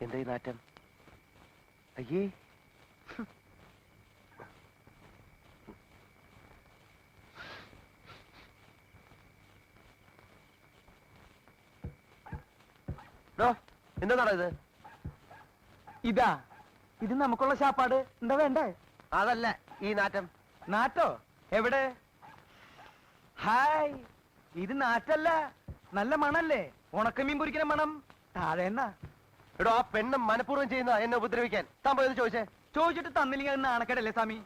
എന്താ ഈ നാറ്റം? അയ്യേ, എന്താണോ ഇത്? ഇതാ, ഇത് നമുക്കുള്ള ശാപ്പാട്. എന്താ വേണ്ടേ? അതല്ല ഈ നാറ്റം. നാറ്റോ? എവിടെ? ഹായ്, ഇത് നാറ്റല്ല, നല്ല മണല്ലേ, ഉണക്കമീൻ പൊരിക്കുന്ന മണം. താഴെ എന്നാ? എടോ, ആ പെണ്ണ് മനഃപൂർവ്വം ചെയ്യുന്ന എന്നെ ഉപദ്രവിക്കാൻ. താൻ പോയത് ചോദിച്ചേ. ചോദിച്ചിട്ട് തന്നില്ലെങ്കിൽ അത് നാണക്കേടല്ലേ സ്വാമി?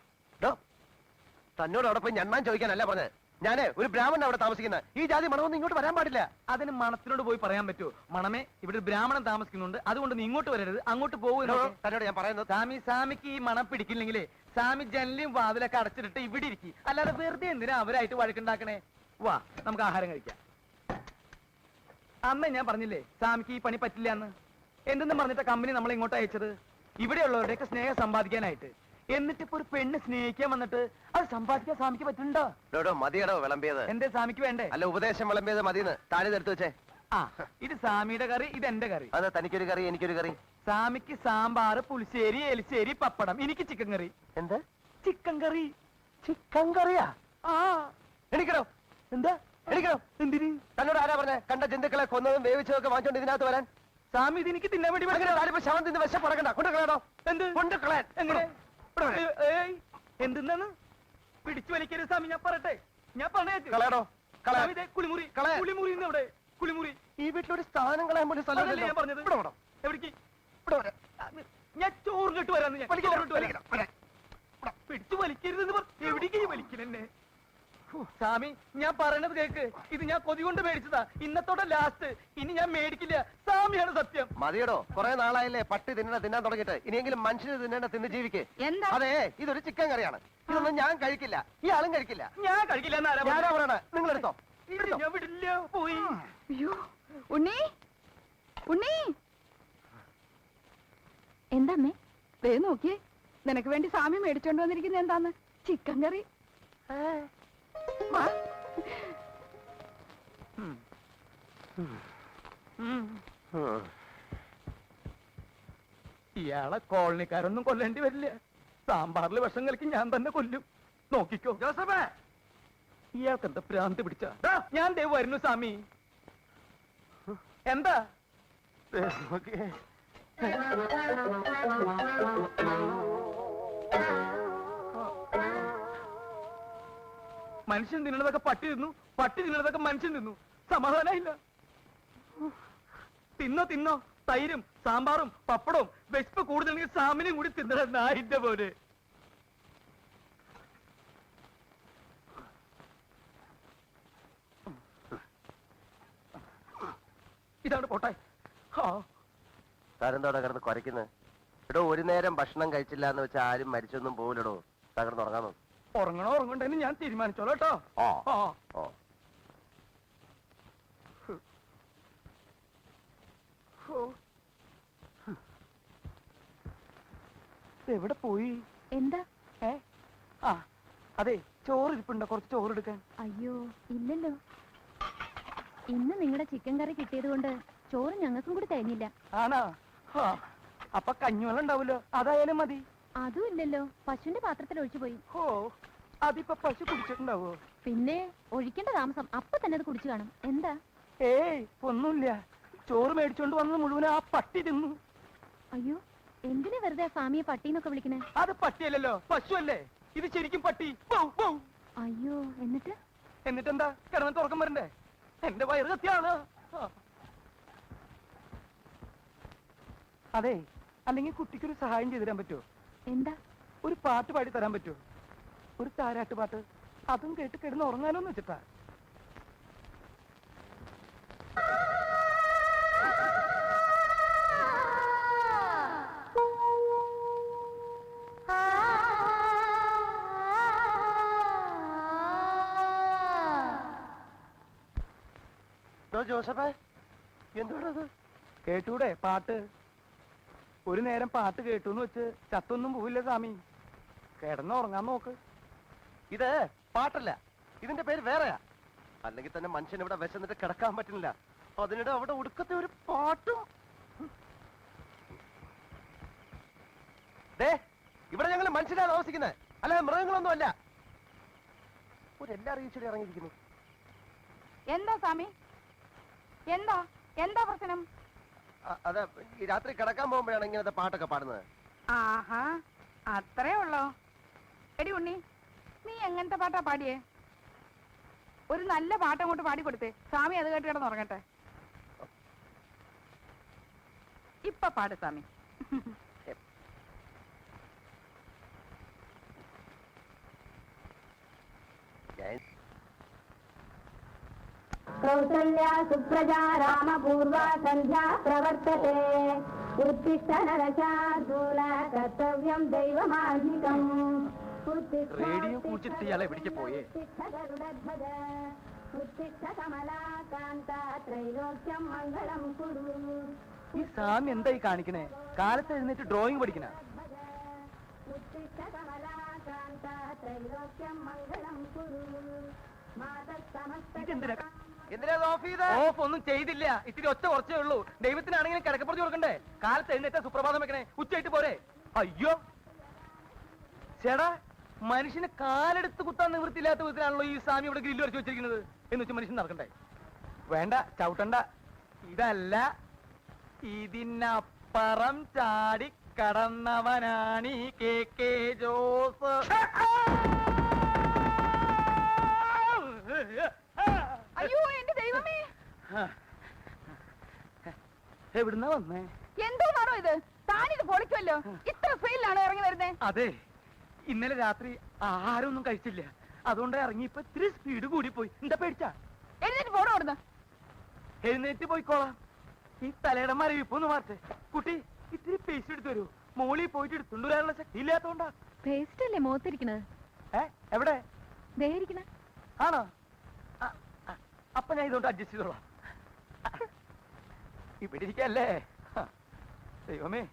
തന്നോട് അവിടെ പോയി ഞണ്ണാൻ ചോദിക്കാനല്ല പറഞ്ഞത്. ഞാനേ ഒരു ബ്രാഹ്മണൻ അവിടെ താമസിക്കുന്ന. ഈ ജാതി മണമൊന്നും ഇങ്ങോട്ട് വരാൻ പാടില്ല. അതിന് മണത്തിനോട് പോയി പറയാൻ പറ്റുമോ? മണമേ, ഇവിടെ ഒരു ബ്രാഹ്മണൻ താമസിക്കുന്നുണ്ട്, അതുകൊണ്ട് നീ ഇങ്ങോട്ട് വരരുത്, അങ്ങോട്ട് പോകുന്നു. തന്നോട് ഞാൻ പറയുന്നത്. സ്വാമിക്ക് ഈ മണം പിടിക്കില്ലെങ്കിലേ സ്വാമി ജനലും വാതിലൊക്കെ അടച്ചിട്ട് ഇവിടെ ഇരിക്കും. അല്ലാതെ വെറുതെ എന്തിനാ അവരായിട്ട് വഴക്കുണ്ടാക്കണേ? വാ, നമുക്ക് ആഹാരം കഴിക്കാം. അമ്മ ഞാൻ പറഞ്ഞില്ലേ സ്വാമിക്ക് ഈ പണി പറ്റില്ല എന്ന്. എന്തെന്ന് പറഞ്ഞിട്ട് കമ്പനി നമ്മളെ ഇങ്ങോട്ട് അയച്ചത് ഇവിടെയുള്ളവരുടെയൊക്കെ സ്നേഹം സമ്പാദിക്കാനായിട്ട്. എന്നിട്ട് ഇപ്പൊ ഒരു പെണ്ണ് സ്നേഹിക്കാൻ വന്നിട്ട് അത് സമ്പാദിക്കാൻ സ്വാമിക്ക് പറ്റുന്നുണ്ടോ? മതിയടോ വിളമ്പിയത്. എന്റെ സ്വാമിക്ക് വേണ്ടേ? അല്ല, ഉപദേശം വിളമ്പിയത് മതിന്ന് താഴെ എടുത്തു വെച്ചേ. ആ, ഇത് സ്വാമിയുടെ കറി, ഇത് എന്റെ കറി. അത് തനിക്കൊരു കറി, എനിക്കൊരു കറി. സ്വാമിക്ക് സാമ്പാർ, പുളിശ്ശേരി, എലിശ്ശേരി, പപ്പടം. എനിക്ക് ചിക്കൻ കറി. എന്ത് ചിക്കൻ കറി? ചിക്കൻ കറിയാ? ആ, എണിക്കണോ? എന്താ എണിക്കണോ? എന്തിന്? തന്നോട് ആരാ പറഞ്ഞ കണ്ട ജന്തുക്കളെ കൊന്നതും വേവിച്ചതൊക്കെ വാങ്ങിച്ചോണ്ട് ഇതിനകത്ത് വരാൻ? സ്വാമി ഇത് എനിക്ക് തിന്നാൻ വേണ്ടി ശവം തിന്ന് വിശപ്പടക്കണ്ട. കൊണ്ടുകളയാണോ? എന്ത് കൊണ്ടുകളയാൻ? എങ്ങനെ? എന്തെന്നാണ്? പിടിച്ചു വലിക്കരുത് സ്വാമി, ഞാൻ പറയട്ടെ, ഞാൻ പറഞ്ഞേക്ക്. കളയടോ, കുളിമുറി. കുളിമുറി എവിടെ? കുളിമുറി. ഈ വീട്ടിലൊരു സ്ഥാനം കളയാൻ പോലും സ്ഥലം ഞാൻ പറഞ്ഞത്. എവിടേക്ക്? ഞാൻ ചോറ് കേട്ട് വരാന്ന്. പിടിച്ചു വലിക്കരുതെന്ന് പറഞ്ഞു. എവിടേക്ക് വലിക്കലെന്നെ? സ്വാമി, ഞാൻ പറയണത് കേക്ക്. ഇത് ഞാൻ കൊതി കൊണ്ട് മേടിച്ചതാ, ഇന്നത്തോടെ ലാസ്റ്റ്. ഇനി ഞാൻ മേടിക്കില്ല. സ്വാമിയാണ് സത്യം. മതിയടോ, കുറെ നാളായില്ലേ പട്ടി തിന്നാൻ തുടങ്ങിയിട്ട്. ഇനിയെങ്കിലും മനുഷ്യന് തിന്നേണ്ട തിന്ന് ജീവിക്ക്. അതെ, ഇതൊരു ചിക്കൻ കറിയാണ്. ഇതൊന്നും ഞാൻ കഴിക്കില്ല, ഈ ആളും കഴിക്കില്ല. ഞാൻ കഴിക്കില്ല. ഞാനാ പറയണ, നിങ്ങൾ എടുത്തോ. ഞാൻ വിടില്ല. പോയി. അയ്യോ, ഉണ്ണി, ഉണ്ണി, എന്താമ്മേ വേ നോക്കിയേ, നിനക്ക് വേണ്ടി സ്വാമി മേടിച്ചോണ്ട് വന്നിരിക്കുന്നത് എന്താന്ന്? ചിക്കൻ കറി. ഇയാളെ കോളനിക്കാരൊന്നും കൊല്ലേണ്ടി വരില്ല. സാമ്പാറിൽ വിഷം കലക്കി ഞാൻ തന്നെ കൊല്ലും. നോക്കിക്കോ ജോസഫേ. ഇയാൾക്ക് എന്താ ഭ്രാന്ത് പിടിച്ച? ഞാൻ ദേ വരുന്നു സ്വാമി. എന്താ? മനുഷ്യൻ തിന്നണതൊക്കെ പട്ടി തിന്നു, പട്ടി തിന്നണതൊക്കെ മനുഷ്യൻ തിന്നു. സമാധാനമില്ല. തിന്നോ തൈരും സാമ്പാറും പപ്പടവും. വിശപ്പ് കൂടുതലെങ്കിൽ സാമിനും കൂടി തിന്നണ നായിന്റെ പോലെ. ഇതാണ് പോട്ടെ. താരെന്തോടെ കിടന്ന് കുരയ്ക്കുന്നത്? എടോ, ഒരു നേരം ഭക്ഷണം കഴിച്ചില്ല എന്ന് വെച്ചാൽ ആരും മരിച്ചൊന്നും പോകില്ലടോ. തകർന്ന് ഉറങ്ങാമോ? ഉറങ്ങണ്ടെന്ന് ഞാൻ തീരുമാനിച്ചോളൂ കേട്ടോ. എവിടെ പോയി? എന്താ? അതെ, ചോറ് ഇരിപ്പുണ്ടോ? കുറച്ച് ചോറ് എടുക്കാൻ. അയ്യോ ഇല്ലല്ലോ, ഇന്ന് നിങ്ങളുടെ ചിക്കൻ കറി കിട്ടിയത് കൊണ്ട് ചോറ് ഞങ്ങൾക്കും കൂടി തരുന്നില്ല. ആണോ? അപ്പൊ കഞ്ഞിവെള്ളം ഉണ്ടാവല്ലോ, അതായാലും മതി. അതും ഇല്ലല്ലോ, പശുവിന്റെ പാത്രത്തിൽ ഒഴിച്ചു പോയി. അതിപ്പോ പശു കുടിച്ചിട്ടുണ്ടാവോ? പിന്നെ ഒഴിക്കേണ്ട താമസം, അപ്പൊ തന്നെ അത് കുടിച്ചു കാണും. എന്താ? ഏയ് ഒന്നുമില്ല. ചോറ് മേടിച്ചോണ്ട് വന്നത് മുഴുവൻ ആ പട്ടി തിന്നു. അയ്യോ, എന്തിനാ വെറുതെ സ്വാമിയെ പട്ടിന്നൊക്കെ വിളിക്കണേ? അത് പട്ടിയല്ലല്ലോ, പശു അല്ലേ. ഇത് ശരിക്കും പട്ടി. അയ്യോ, എന്നിട്ടെന്താ? കിടന്നിട്ട് ഉറക്കം വരണ്ടേ? എന്റെ വയറ് കത്തിയാണ്. അതെ, അല്ലെങ്കിൽ കുട്ടിക്കൊരു സഹായം ചെയ്തു തരാൻ പറ്റുമോ? എന്താ? ഒരു പാട്ട് പാടി തരാൻ പറ്റുമോ? ഒരു താരാട്ട് പാട്ട്. അതും കേട്ട് കിടന്ന് ഉറങ്ങാനോന്ന് വെച്ചിട്ടാ. ജോസഫേ, എന്തോടത്? കേട്ടൂടെ പാട്ട്? ഒരു നേരം പാട്ട് കേട്ടൂന്ന് വെച്ച് ചത്തൊന്നും പോവില്ല സ്വാമി. കിടന്ന് ഉറങ്ങാൻ നോക്ക്. ഇത് പാട്ടല്ല, ഇതിന്റെ പേര് വേറെയാ. അല്ലെങ്കിൽ തന്നെ മനുഷ്യൻ ഇവിടെ വിശന്നിട്ട് കിടക്കാൻ പറ്റുന്നില്ല. അതിനിടെ അവിടെ ഒടുക്കത്തെ ഒരു പാട്ടും. ദേ ഇവിടെ ഞങ്ങൾ മനുഷ്യരാണ് താമസിക്കുന്നത്, അല്ലാതെ മൃഗങ്ങളൊന്നും അല്ല. ഒരെല്ലാ റീച്ചിൽ ഇറങ്ങിയിരിക്കുന്നു. എന്താ സ്വാമി? എന്താ എന്താ പ്രശ്നം? അതെ, ഈ രാത്രി കിടക്കാൻ പോകുമ്പോഴാണ് ഇങ്ങനത്തെ പാട്ടൊക്കെ പാടുന്നത്. ആഹാ, അത്രേ ഉള്ളോ? എടി ഉണ്ണി, നീ എങ്ങനത്തെ പാട്ടാ പാടിയേ? ഒരു നല്ല പാട്ട് അങ്ങോട്ട് പാടിക്കൊടുത്തേ, സ്വാമി അത് കേട്ട് കിടന്നുറങ്ങട്ടെ. ഇപ്പൊ പാട് സ്വാമി. कौसल्या सुप्रजा रामपूर्वा सन्ध्या प्रवर्तते उत्तिष्ठ नरशार्दूल कर्तव्यं दैवमार्गिकम् റേഡിയോ കുടിച്ചിട്ട് ഇയാളെ എവിടേക്ക് പോയേ? उत्तिष्ठ कमलाकान्त त्रैलोक्यं मङ्गलं कुरु. ഈ സ്വാമി എന്തായി കാണിക്കണേ? കാലത്ത് എഴുന്നേറ്റ് ഡ്രോയിങ് പഠിക്കണ? उत्तिष्ठ कमलाकान्त त्रैलोक्यं मङ्गलं कुरु. ഇതെന്തിനാ? എന്തിനാ ഓഫ് ചെയ്തേ? ഓഫ് ഒന്നും ചെയ്തില്ല, ഇത്തിരി ഒച്ച കുറച്ചേ ഉള്ളൂ. ദൈവത്തിനാണെങ്കിലും കിടക്കപ്പുറത്ത് കൊടുക്കണ്ടേ? കാലത്ത് എഴുന്നേറ്റ സുപ്രഭാതം വെക്കണേ, ഉച്ചയായിട്ട് പോരെ? അയ്യോ ചേടാ, മനുഷ്യന് കാലെടുത്ത് കുത്താൻ നിവൃത്തിയില്ലാത്ത വിധത്തിലാണല്ലോ ഈ സ്വാമി ഇവിടെ ഗ്രില്ല് വരച്ച് വെച്ചിരിക്കുന്നത്. എന്ന് വെച്ചാൽ മനുഷ്യൻ നടക്കണ്ടേ? വേണ്ട, ചവിട്ടണ്ട. ഇതല്ല, ഇതിനപ്പുറം ചാടി കടന്നവനാണ് ഈ കെ ജോസ്. അയ്യോ എന്റെ ദൈവമേ, എവിടുന്നാ വന്നേ? എന്തോന്നാണോ ഇത്? താനിത് പൊളിക്കുമല്ലോ, ഇത്ര സ്പീഡിലാണോ ഇറങ്ങി വരുന്നേ? അതെ, ഇന്നലെ രാത്രി ആഹാരമൊന്നും കഴിച്ചില്ല, അതുകൊണ്ട് ഇറങ്ങിയപ്പോ ഇത്തിരി സ്പീഡ് കൂടിപ്പോയി. എന്താ പേടിച്ചാ? എഴുന്നേറ്റ് പോണോ അവിടുന്ന്? എഴുന്നേറ്റ് പോയിക്കോളാം. ഈ തലയുടെ മരവിപ്പൊന്ന് മാറ്റേ. കുട്ടി, ഇത്തിരി പേസ്റ്റ് എടുത്തു വരൂ. മോളിൽ പോയിട്ട് എടുത്തുകൊണ്ട് വരാനുള്ള ശക്തി ഇല്ലാത്തോണ്ടാ. പേസ്റ്റ് അല്ലേ മുഖത്തിരിക്കണത്? എവിടെ? ദേഹിരിക്കണ ആണോ? അപ്പൊ ഞാൻ ഇതുകൊണ്ട് അഡ്ജസ്റ്റ് ചെയ്തോളാം. ഇവിടെ ഇരിക്കല്ലേ? ദൈവമേ,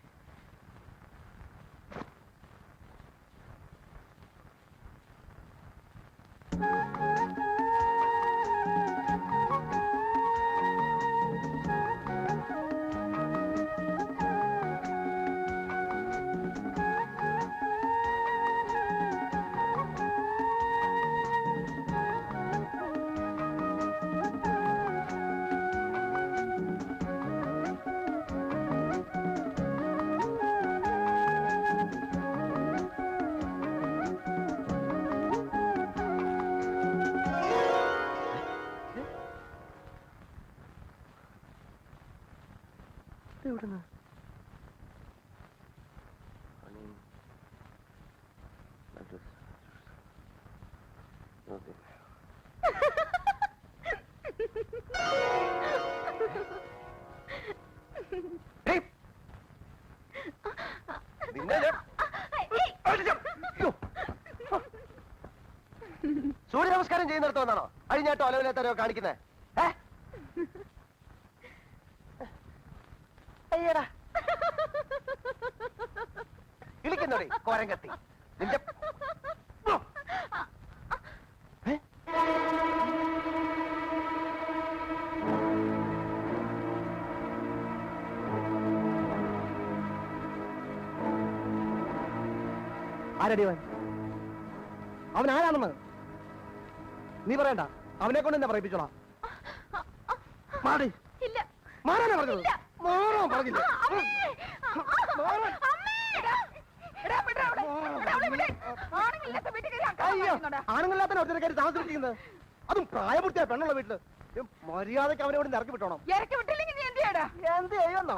എവിടുന്ന്? സൂര്യ നമസ്കാരം ചെയ്യുന്നിടത്തോന്നാണോ അഴിഞ്ഞാട്ടോ അലവില്ലാത്തവരോ കാണിക്കുന്നത്? അയ്യടാ, ഇളിക്കുന്നോടി കോരം കത്തി നിന്റെ. ആരടി അവൻ? അവൻ ആരാണെന്ന് നീ പറയണ്ട, അവനെ കൊണ്ട് എന്നെ പറയിപ്പിച്ചോളാം. മാറി ഇല്ല, മാറാനാ പറഞ്ഞത്? മാറോ പറഞ്ഞില്ല. അയ്യോ, ആണുങ്ങളില്ലാത്ത ഒറ്റക്കാരി താമസിച്ചിരിക്കുന്നത്, അതും പ്രായപൂർത്തിയായ പെണ്ണുള്ള വീട്ടില്. മര്യാദക്ക് അവനെ ഇവിടെ ഇറക്കി വിട്ടോണം. ഇറക്കി വിട്ടില്ലെങ്കിൽ നീ എന്ത് ചെയ്യടാ? എന്ത് ചെയ്യുന്നോ?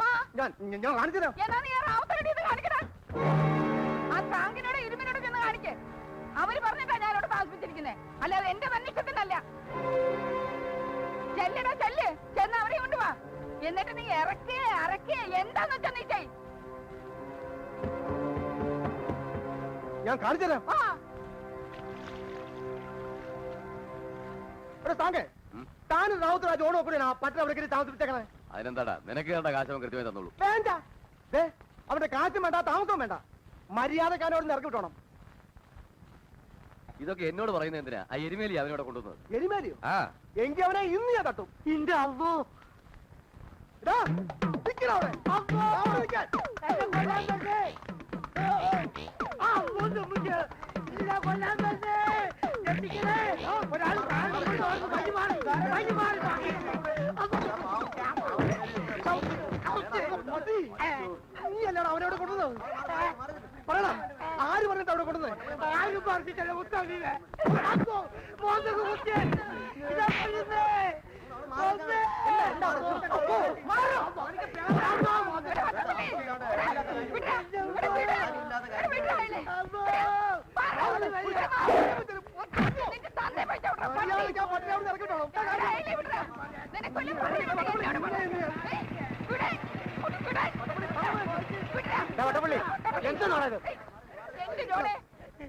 ഞാൻ കാണിച്ചു തരാം. എന്നാ നീ ആ റാവുത്തരടി ഇത് കാണിക്കടാ. ആ താങ്കിനോട് ഇരുമിനോട് ചെന്ന് കാണിക്ക്. അവര് പറഞ്ഞിട്ടാ ഞാനോട് താമസിപ്പിച്ചിരിക്കുന്നേ, അല്ലാതെ എന്റെ തന്നിഷ്ടത്തിനല്ല. ചെല്ലടാ, ചെല്ല്, ചെന്ന് അവരെ കൊണ്ടുവാ. എന്നിട്ട് നീ ഇറക്കേ എന്താന്ന് വെച്ചാ നീ ചെയ്. ഞാൻ കാണിച്ചു തരാം. താനും റാവുത്തര ജോണോ കൂടിയാണ് പട്ടണം അവിടെ താമസിപ്പിച്ചേക്കണേ. അതിനെന്താടാ, നിനക്ക് വേണ്ട കാശ് അവൻ കൃത്യമായി തന്നോളൂ. വേണ്ട, അവന്റെ കാശും വേണ്ട, താമസവും വേണ്ട. മര്യാദക്ക് അവനോട് ഇറക്കി വിട്ടോണം. ഇതൊക്കെ എന്നോട് പറയുന്നത് എന്തിനാ? ആ എരുമേലി അവനോട് കൊണ്ടുവന്നത്. എരിമേലിയോ? ആ, എങ്കി അവനെ ഇന്ന് ഞാൻ തട്ടും. ഇന്റെ അവോ, നിക്കണ അവിടെ. അവിടെ നിക്കാൻ. അവിടെ കൊടുത്തത് ആരും പറഞ്ഞിട്ടല്ല മുത്തല്ലേ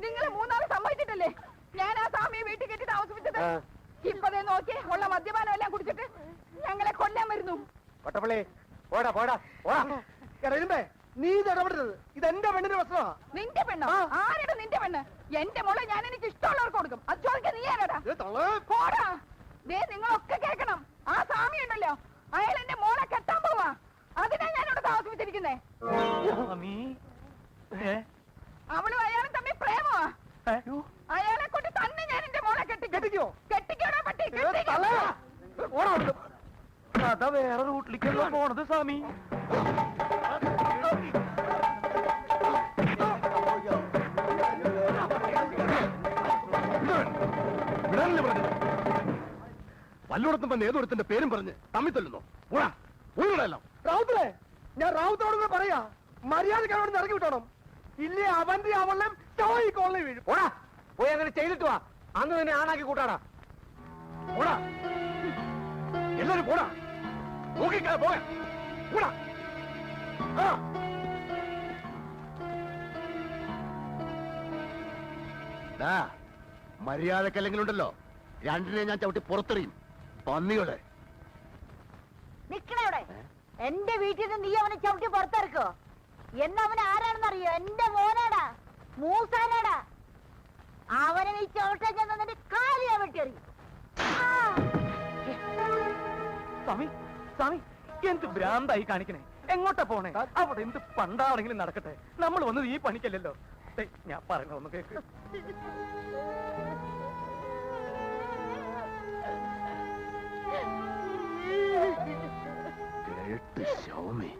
നിങ്ങൾ മൂന്നാള് സമ്മതിച്ചിട്ടല്ലേ ഞാൻ ആ സ്വാമിയെ വീട്ടിൽ കെട്ടി താമസിപ്പിച്ചത്? ഇപ്പതേ നോക്കിയേ ഉള്ള മദ്യപാനം എല്ലാം കുടിച്ചിട്ട് ഞങ്ങളെ കൊല്ലാൻ വരുന്നു. വട്ടപ്പള്ളി പോടാ പോടാ പോടാ. എടേ നീ ഇത് ഇടപെടുന്നത് ഇതെന്റെ പെണ്ണിന്റെ പ്രശ്നമാ. നിന്റെ പെണ്ണോ? ആരുടെ നിന്റെ പെണ്ണ്? എന്റെ മോളെ ഞാൻ എനിക്ക് ഇഷ്ടമുള്ളവർക്ക് കൊടുക്കും. അത് ചോദിക്കാൻ നീ ആരാടാ? പോടാ. ദേ നിങ്ങളൊക്കെ കേൾക്കണം. ആ സ്വാമി ഉണ്ടല്ലോ, അയാൾ എന്റെ മോളെ കെട്ടാൻ പോവാ. അതിനാ ഞാനിവിടെ താമസിപ്പിച്ചിരിക്കുന്നേ. അവളും അയാളും തമ്മിൽ പ്രേമമാ. അയാളെ കൊണ്ട് തന്നെ ഞാൻ എന്റെ മോളെ കെട്ടിക്കോ. കെട്ടിക്കോടാ പട്ടി, കഥ വേറെ റൂട്ടിലേക്കല്ലോ പോണത് സ്വാമി. വല്ലോടത്തുമ്പോ നേതൃത്വത്തിന്റെ പേരും പറഞ്ഞ് തമ്മി തല്ലുന്നു. റാവുത്തേ, ഞാൻ റാവുത്തോട് കൂടെ പറയാ, മര്യാദയ്ക്ക് അവിടെ ഇറങ്ങി വിട്ടോണം. ഇല്ലേ അവന്റെ അവളും ഈ കോളനി വീഴും. ഓടാ പോയി അങ്ങനെ ചെയ്തിട്ട് വാ. അന്ന് തന്നെ ആണാക്കി കൂട്ടാടാ. പോടാ എല്ലാരും പോടാ. നോക്കിക്കാതെ പോയാ പോടാ. മര്യാദക്കല്ലെങ്കിലുണ്ടല്ലോ രണ്ടിനെ ഞാൻ ചവിട്ടി പുറത്തെറിയും. പന്നികളെ നിക്കണവിടെ. എന്റെ വീട്ടിൽ നിന്ന് നീ അവനെ ചവിട്ടി പുറത്തിറക്കോ? എന്നവൻ ആരാണെന്നറിയോ? എന്റെ മോനാടാ, മൂസാനാടാ. അവനെ നീ ചവിട്ടാൻ ചെന്നിട്ട് കാലിയാ വെട്ടിയെറിയും. സ്വാമി സ്വാമി എന്ത് ഭ്രാന്തായി കാണിക്കണേ. എങ്ങോട്ടാ പോണേ? അവിടെ എന്ത് പണ്ടാണെങ്കിലും നടക്കട്ടെ. നമ്മൾ വന്നത് ഈ പണിക്കല്ലല്ലോ. ഞാൻ പറഞ്ഞ ഒന്ന് കേക്ക്. ശൗമി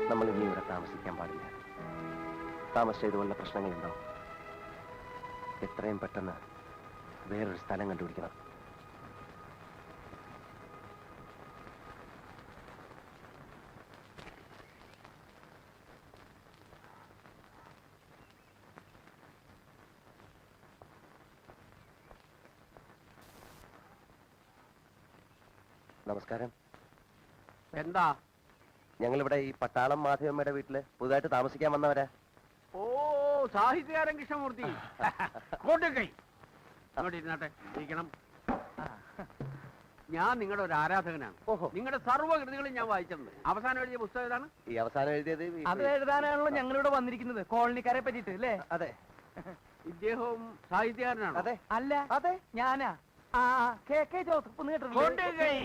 നമ്മൾ ഇനി ഇവിടെ താമസിക്കാൻ പാടില്ല. താമസിച്ച ഇതുപോലുള്ള പ്രശ്നങ്ങളുണ്ടാവും. എത്രയും പെട്ടെന്ന് വേറൊരു സ്ഥലം കണ്ടുപിടിക്കണം. നമസ്കാരം. എന്താ? ഞങ്ങളിവിടെ ഈ പട്ടാളം മാധവമ്മയുടെ വീട്ടില് പുതുതായിട്ട് താമസിക്കാൻ വന്നവരാ. ഓ, സാഹിത്യകാരൻ കൃഷ്ണമൂർത്തി. കോട്ടക്കൈ ഇരുന്നാട്ടെ, ഇരിക്കണം. ഞാൻ നിങ്ങളുടെ ഒരു ആരാധകനാണ്. ഓഹോ. നിങ്ങളുടെ സർവ്വകൃതികളും ഞാൻ വായിച്ചിട്ടുണ്ട്. അവസാനം എഴുതിയ പുസ്തകം ഏതാണ്? ഈ അവസാനം എഴുതിയത് അത് എഴുതാനാണല്ലോ ഞങ്ങളിവിടെ വന്നിരിക്കുന്നത്, കോളനിക്കാരെ പറ്റിട്ട് അല്ലേ? അതെ ഇദ്ദേഹവും സാഹിത്യകാരനാണ്. അതെ അല്ല, അതെ ഞാനാ. ആ കെ ജോസഫ് എന്ന് കേട്ടിട്ടുണ്ട്. കോട്ടക്കൈ.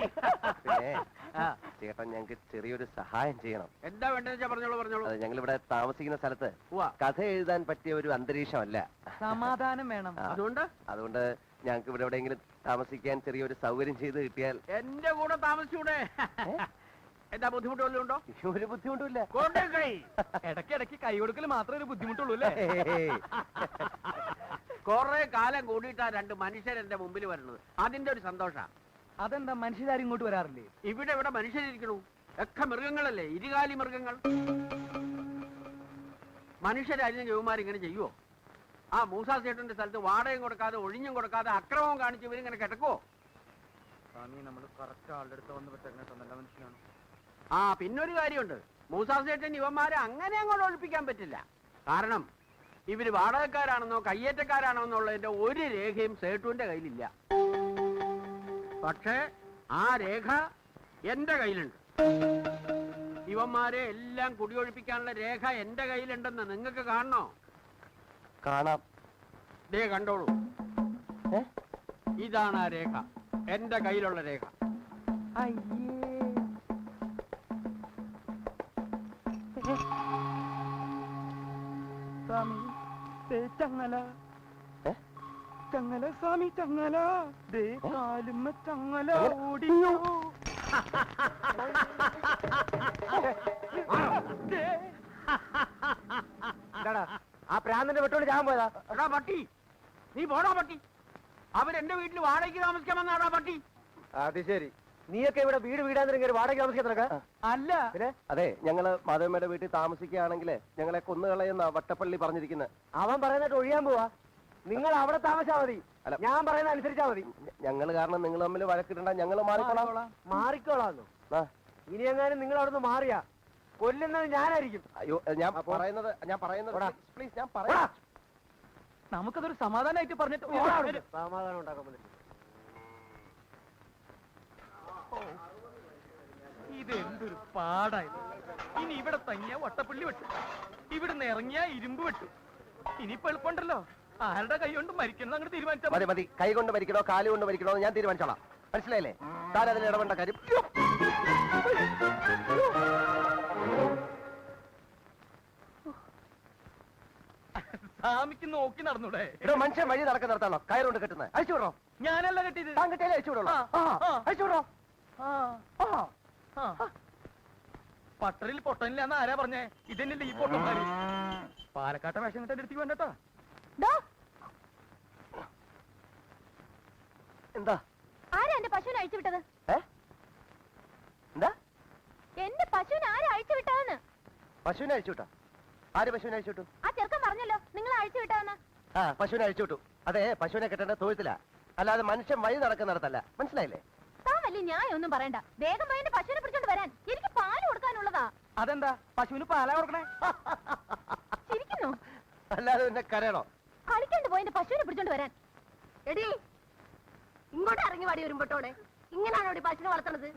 പിന്നെ ചേട്ടൻ ഞങ്ങൾക്ക് ചെറിയൊരു സഹായം ചെയ്യണം. എന്താ വേണ്ടതെന്ന് വെച്ചാ പറഞ്ഞോളൂ പറഞ്ഞോളൂ. അത് ഞങ്ങളിവിടെ താമസിക്കുന്ന സ്ഥലത്ത് ഉവ്വ. കഥ എഴുതാൻ പറ്റിയ ഒരു അന്തരീക്ഷമല്ല. സമാധാനം വേണം. ആ. അതുകൊണ്ട് ഞങ്ങൾക്ക് ഇവിടെ എവിടെയെങ്കിലും താമസിക്കാൻ ചെറിയൊരു സൗകര്യം ചെയ്ത് കിട്ടിയാൽ. എന്റെ കൂടെ താമസിച്ചൂടെ? എന്താ ബുദ്ധിമുട്ട് വല്ലതും ഉണ്ടോ? ഒരു ബുദ്ധിമുട്ടുമില്ല. കോട്ടക്കൈ. ഇടയ്ക്കിടയ്ക്ക് കൈ കൊടുക്കൽ മാത്രമേ ഒരു ബുദ്ധിമുട്ടുള്ളൂ അല്ലേ? കൊറേ കാലം കൂടിയിട്ടാ രണ്ട് മനുഷ്യർ എന്റെ മുമ്പിൽ വരുന്നത്. അതിന്റെ ഒരു സന്തോഷ. അതെന്താ, മനുഷ്യരാരും ഇങ്ങോട്ട് വരാറില്ലേ? ഇവിടെ മനുഷ്യരിക്കണു. ഒക്കെ മൃഗങ്ങളല്ലേ, ഇരുകാലി മൃഗങ്ങൾ. മനുഷ്യരായിരുന്നു ജവന്മാരിങ്ങനെ ചെയ്യുവോ? ആ മൂസാ ചേട്ടന്റെ സ്ഥലത്ത് വാടകയും കൊടുക്കാതെ ഒഴിഞ്ഞും കൊടുക്കാതെ അക്രമവും കാണിച്ച് ഇവരിങ്ങനെ കിടക്കുവോ? നമ്മൾ കറക്റ്റ് ആളുടെ അടുത്ത് വന്ന് പറ്റുന്ന നല്ല മനുഷ്യനാണ്. ആ പിന്നൊരു കാര്യമുണ്ട്. മൂസാ ചേട്ടൻ ഇവന്മാരെ അങ്ങനെ അങ്ങോട്ട് ഒഴിപ്പിക്കാൻ പറ്റില്ല. കാരണം ഇവര് വാടകക്കാരാണെന്നോ കയ്യേറ്റക്കാരാണോ എന്നുള്ളതിന്റെ ഒരു രേഖയും സേട്ടുവിന്റെ കയ്യിലില്ല. പക്ഷേ ആ രേഖ എന്റെ കയ്യിലുണ്ട്. ഇവന്മാരെ എല്ലാം കുടിയൊഴിപ്പിക്കാനുള്ള രേഖ എന്റെ കയ്യിലുണ്ടെന്ന് നിങ്ങൾക്ക് കാണണോ? കാണാം. ദേ കണ്ടോളൂ, ഇതാണ് ആ രേഖ, എന്റെ കയ്യിലുള്ള രേഖ. സ്വാമി ചങ്ങല ഏ? ചങ്ങല സ്വാമി ചങ്ങല ദേ കാലുമ്മ ചങ്ങല ഓടിയോ. ആ പ്രാന്തന്റെ വെട്ടോട് ഞാൻ പോയതാ. എടാ പട്ടി, നീ പോടാ പട്ടി. അവരെന്റെ വീട്ടിൽ വാടകയ്ക്ക് താമസിക്കാൻ വന്നാടാ പട്ടി. അത് ശരി, നീയൊക്കെ ഇവിടെ വീടാന്നിരിക്കും വാടക താമസിക്കാനൊക്കെ? അല്ല പിന്നെ അതെ, ഞങ്ങള് മാധവമ്മയുടെ വീട്ടിൽ താമസിക്കുകയാണെങ്കിൽ ഞങ്ങളെ കൊന്നുകളയുന്ന വട്ടപ്പള്ളി പറഞ്ഞിരിക്കുന്നത്. അവൻ പറയുന്നിട്ട് ഒഴിയാൻ പോവാ. നിങ്ങൾ അവിടെ താമസിച്ചാ മതി, അല്ല, ഞാൻ പറയുന്ന അനുസരിച്ചാ മതി. ഞങ്ങൾ കാരണം നിങ്ങൾ തമ്മിൽ വഴക്കിടണ്ട, ഞങ്ങൾ മാറിക്കോളാം. മാറിക്കോളാന്നു. ആ, ഇനി എങ്ങാനും നിങ്ങൾ അവിടുന്ന് മാറിയാ കൊല്ലുന്നത് ഞാനായിരിക്കും. അയ്യോ, ഞാൻ പറയുന്നത് പ്ലീസ്, ഞാൻ പറയാം. നമുക്കതൊരു സമാധാനമായിട്ട് പറഞ്ഞിട്ട് സമാധാനം ഉണ്ടാക്കാൻ പറ്റില്ല. ഇതെന്തൊരു പാടായത്. ഇനി ഇവിടെ തങ്ങിയ വട്ടപ്പള്ളി വെട്ടു, ഇവിടുന്ന് ഇറങ്ങിയ ഇരുമ്പ് വെട്ടു. ഇനിയിപ്പോ എളുപ്പമുണ്ടല്ലോ, ആരുടെ കൈ കൊണ്ട് മരിക്കണം അങ്ങോട്ട് തീരുമാനിച്ചാൽ മതി മതി, കൈ കൊണ്ട് മരിക്കണോ കാല് കൊണ്ട് മരിക്കണോ എന്ന് ഞാൻ തീരുമാനിച്ചോളാം. മനസ്സിലായില്ലേ? താൻ അതിൽ ഇടപെടേണ്ട കാര്യം. സ്വാമിക്ക് നോക്കി നടന്നൂടെ? ഇവിടെ മനുഷ്യൻ വഴി നടക്കാൻ നടത്താണോ കയറുകൊണ്ട് കെട്ടുന്നത്? അഴിച്ചു വിടണോ? ഞാനല്ല കെട്ടിയത്. താൻ കെട്ടിയാലേ അഴിച്ചു വിടണോ? അഴിച്ചു വിടണോ? പട്ടറിൽ പൊട്ടനില്ലാന്ന് ആരാ പറഞ്ഞേ? ഇതന്നെയല്ലേ ഈ പൊട്ടന്മാര്. പാലക്കാട്ടെ വേഷം കിട്ടാൻ എടുത്തേക്ക് വേണ്ടട്ടോ. എന്താ ആരാ എന്റെ പശുവിനെ അഴിച്ചു വിട്ടത്? എന്താ? എന്റെ പശുവിനെ ആരാ അഴിച്ചു വിട്ടതെന്ന്? പശുവിനെ അഴിച്ചു വിട്ടോ? ആര് പശുവിനെ അഴിച്ചു വിട്ടു? ആ ചെറുക്കൻ പറഞ്ഞല്ലോ നിങ്ങൾ അഴിച്ചു വിട്ടതെന്ന്. ആ, പശുവിനെ അഴിച്ചു വിട്ടു. അതെ, പശുവിനെ കെട്ടേണ്ട തൊഴുത്തില്ല, അല്ലാതെ മനുഷ്യൻ വഴി നടക്കുന്നിടത്തല്ല. മനസ്സിലായില്ലേ? താൻ വലിയ ന്യായം ഒന്നും പറയണ്ട. വേഗം പോയി എന്റെ പശുവിനെ പിടിച്ചോണ്ട് വരാൻ, എനിക്ക് പാല് കൊടുക്കാനുള്ളതാ. അതെന്താ പശുവിന് പാലാ കൊടുക്കണേ? ചിരിക്കുന്നു. അല്ലാതെ പിന്നെ കരയണോ? കളിക്കാണ്ട് പോയി എന്റെ പശുവിനെ പിടിച്ചോണ്ട് വരാൻ. എടി ഇങ്ങോട്ട് ഇറങ്ങി വാടി വരുമ്പോട്ടോടെ. ഇങ്ങനാണോ ഇവിടെ പശുവിനെ വളർത്തണത്?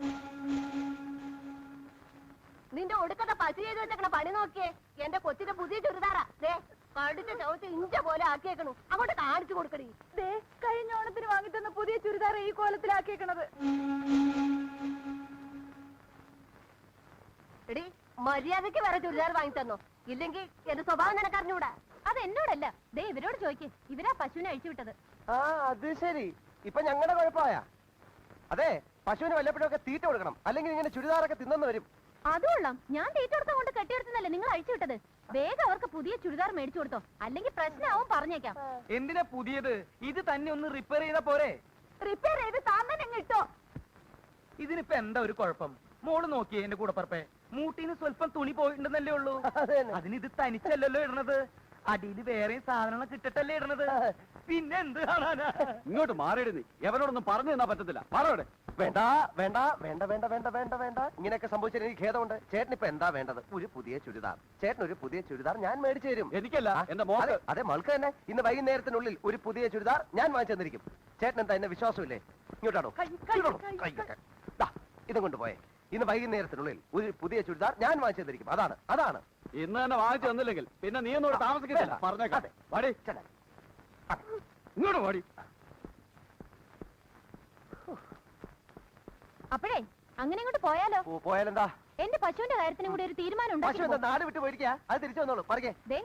നിന്റെ ഒടുക്കത്തെ പശു ചെയ്ത് വെച്ചേക്കണ പണി നോക്കിയേ. എന്റെ കൊച്ചിന്റെ പുതിയ ചുരിദാറാ. ദേ കടുത്ത ചവിട്ട് ഇഞ്ച പോലെ ആക്കിയേക്കണു. അങ്ങോട്ട് കാണിച്ചു കൊടുക്കടി. ദേ കഴിഞ്ഞ ഓണത്തിന് വാങ്ങിത്തന്ന പുതിയ ചുരിദാർ ഈ കോലത്തിലാക്കിയേക്കണത്. എടി മര്യാദക്ക് വേറെ ചുരിദാർ വാങ്ങി തന്നോ, ഇല്ലെങ്കിൽ എന്റെ സ്വഭാവം നിനക്കറിഞ്ഞൂടാ. അത് എന്നോടല്ല, ദേ ഇവരോട് ചോദിക്കേ. ഇവരാ പശുവിനെ അഴിച്ചു വിട്ടത്. ആ, അത് ശരി. ഇപ്പൊ ഞങ്ങളുടെ കുഴപ്പമായ. അതെ, പശുവിന് വല്ലപ്പോഴൊക്കെ തീറ്റ കൊടുക്കണം, അല്ലെങ്കിൽ ഇങ്ങനെ ചുരിദാറൊക്കെ തിന്നെന്ന് വരും. അതുകൊള്ളാം, ഞാൻ തീറ്റ കൊടുത്ത കൊണ്ട് കെട്ടിയെടുത്തല്ലേ നിങ്ങൾ അഴിച്ചു വിട്ടത്. വേഗം അവർക്ക് പുതിയ ചുരിദാർ മേടിച്ചു കൊടുത്തോ, അല്ലെങ്കിൽ പ്രശ്നമാവും. പറഞ്ഞേക്കാം. എന്തിനാ പുതിയത്? ഇത് തന്നെ ഒന്ന് റിപ്പയർ ചെയ്താ പോരെ? റിപ്പയർ ചെയ്ത് താൻ തന്നെ ഇട്ടോ. ഇതിനിപ്പോ എന്താ ഒരു കുഴപ്പം? മോള് നോക്കിയേ എന്റെ കൂടെ പറപ്പേ, മൂട്ടീന്ന് സ്വല്പം തുണി പോയിട്ടുണ്ടെന്നല്ലേ ഉള്ളൂ. അതിന് ഇത് തനിച്ചല്ലല്ലോ ഇടണത്, അടിയിൽ വേറെയും സാധനങ്ങൾ കിട്ടട്ടല്ലേ ഇടണത്. പിന്നെ എന്ത് കാണാനാ? ഇങ്ങോട്ട് മാറിയിടുന്നേ, എവരോടൊന്നും പറഞ്ഞു തന്നാ പറ്റത്തില്ല. മാറോടെ. വേണ്ട വേണ്ട വേണ്ട വേണ്ട വേണ്ട വേണ്ട വേണ്ട, ഇങ്ങനെയൊക്കെ സംഭവിച്ചാൽ എനിക്ക് ഖേദമുണ്ട്. ചേട്ടൻ ഇപ്പൊ എന്താ വേണ്ടത്? ഒരു പുതിയ ചുരിദാർ. ചേട്ടൻ ഒരു പുതിയ ചുരിദാർ ഞാൻ മേടിച്ചു തരും. എനിക്കല്ല, എന്റെ മോൾക്ക്. അതെ, മൾക്ക് തന്നെ. ഇന്ന് വൈകുന്നേരത്തിനുള്ളിൽ ഒരു പുതിയ ചുരിദാർ ഞാൻ വാങ്ങിച്ചു തന്നിരിക്കും. ചേട്ടൻ എന്താ എന്നെ വിശ്വാസമില്ലേ? ഇങ്ങോട്ടാണോ? ഇതും കൊണ്ടുപോയേ. ഇന്ന് വൈകുന്നേരത്തിനുള്ളിൽ ഒരു പുതിയ ചുരിദാർ ഞാൻ വാങ്ങിച്ചു തന്നിരിക്കും. അതാണ്. ഇന്ന് തന്നെ വാങ്ങിച്ചു തന്നില്ലെങ്കിൽ പിന്നെ നീ ഒന്നും താമസിക്കുന്നില്ല. പറഞ്ഞേക്കാം. വാടി, ഇങ്ങോട്ട് വാടി. അപ്പോഴേ അങ്ങനെ ഇങ്ങോട്ട് പോയാലോ? പോയാലെന്താ? എന്റെ പശുവിന്റെ കാര്യത്തിനും കൂടി ഒരു തീരുമാനം പശു എന്താ ഉണ്ടാക്കി. നാട് വിട്ട് പോയിരിക്കാ? അത് തിരിച്ചു വന്നോളൂ. പറയേ. ദേ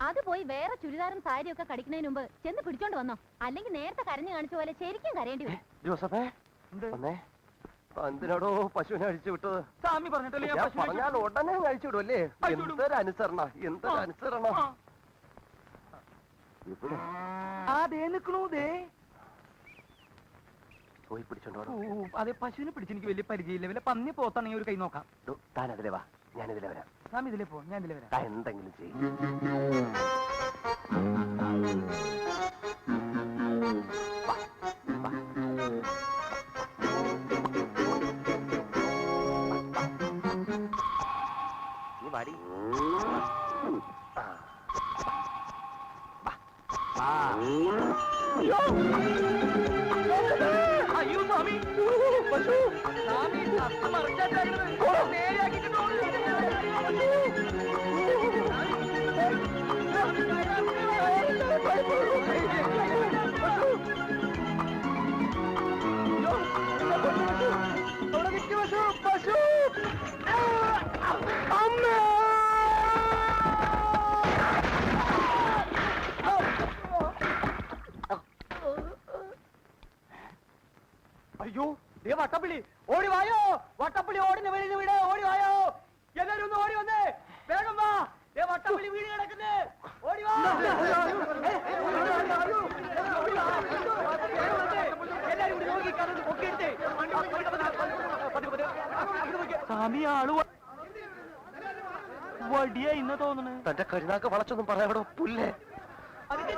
അത് പോയി വേറെ ചുരിദാറും സാരിയും ഒക്കെ കടിക്കുന്നതിന് മുമ്പ് ചെന്ന് പിടിച്ചോണ്ട് വന്നോ, അല്ലെങ്കിൽ നേരത്തെ കരഞ്ഞു കാണിച്ച പോലെ ശരിക്കും കരയേണ്ടി വരും. ജോസഫേ, വന്നേ. എന്തിനാടോ പശുവിനെ അഴിച്ചു വിട്ടത്? സ്വാമി പറഞ്ഞിട്ടല്ലേ ഞാൻ ഞാൻ പശുവിനെ പറഞ്ഞാൽ ഉടനെ അഴിച്ചു വിടുമല്ലേ? അഴിച്ചു വിടും. എന്തൊരു അനുസരണ. ആ. ഇവിടെ ആ ദേ നിക്കണു ദേ. പോയി പിടിച്ചോണ്ടോ. അതെ, പശുവിനെ പിടിച്ച് എനിക്ക് വലിയ പരിചയമില്ല. വല്ല പന്നി പോത്താണെങ്കിൽ ഒരു കൈ നോക്കാം. താൻ അതിലെ വാ, ഞാൻ ഇതിലെ വരാം. സ്വാമി ഇതിലേ പോ, ഞാൻ ഇതിലേ വരാം. താൻ എന്തെങ്കിലും ചെയ്യും. നീ വാടി. അയ്യോ സ്വാമി, സ്വാമി മറിച്ചാ നേരെയാക്കിട്ട് അയ്യോ ദേ വട്ടപ്പള്ളി ഓടി വായോ വട്ടപ്പള്ളി ഓടിന് വെളിയിൽ വീട് ഓടി വായോ എല്ലാരും ഒന്ന് ഓടി വന്നേ വേഗം വാ ദേ വട്ടപ്പള്ളി വീട് കിടക്കുന്നേ ഓടി വാ എല്ലാരും കൂടി നോക്കി കഥ പൊക്കിയെടുത്തേ സ്വാമി ആള് വടിയാ ഇന്ന് തോന്നുന്നു തന്റെ കരുനാക്ക് വളച്ചൊന്നും പറയാടോ പുല്ലേ അതിന്റെ